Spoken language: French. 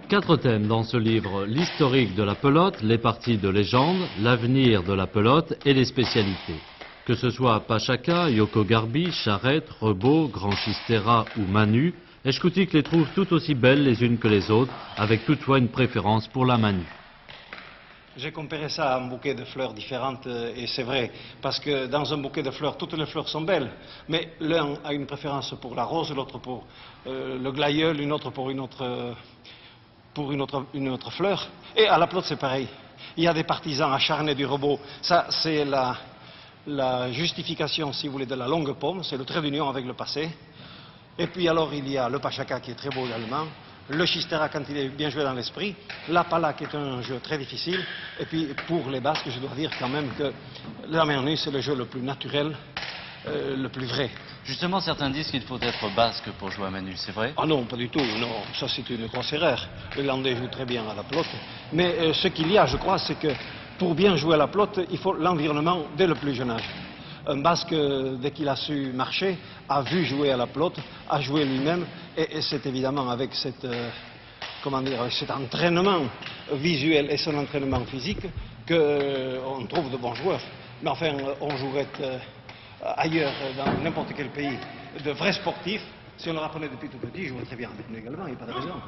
Quatre thèmes dans ce livre: l'historique de la pelote, les parties de légende, l'avenir de la pelote et les spécialités. Que ce soit Pachaka, Yoko Garbi, Charrette, Rebaud, Grand Chistera ou Manu, Eshkoutik les trouve toutes aussi belles les unes que les autres, avec toutefois une préférence pour la Manu. J'ai comparé ça à un bouquet de fleurs différentes et c'est vrai, parce que dans un bouquet de fleurs, toutes les fleurs sont belles, mais l'un a une préférence pour la rose, l'autre pour le glaïeul, une autre pour une autre fleur. Et à la pelote, c'est pareil. Il y a des partisans acharnés du Rebaud. Ça, c'est la justification, si vous voulez, de la longue paume, c'est le trait d'union avec le passé. Et puis alors, il y a le Pachaka qui est très beau également, le Chistera quand il est bien joué dans l'esprit, la Pala qui est un jeu très difficile, et puis pour les Basques, je dois dire quand même que la main nue, c'est le jeu le plus naturel, le plus vrai. Justement, certains disent qu'il faut être basque pour jouer à Manu, c'est vrai? Ah non, pas du tout, non, ça c'est une grosse erreur. Le Landais joue très bien à la pelote, mais ce qu'il y a, je crois, c'est que pour bien jouer à la pelote, il faut l'environnement dès le plus jeune âge. Un Basque, dès qu'il a su marcher, a vu jouer à la pelote, a joué lui-même, et c'est évidemment avec avec cet entraînement visuel et son entraînement physique qu'on trouve de bons joueurs. Mais enfin, on jouerait ailleurs, dans n'importe quel pays, de vrais sportifs, si on leur apprenait depuis tout petit, ils joueraient très bien avec nous également, il n'y a pas de raison.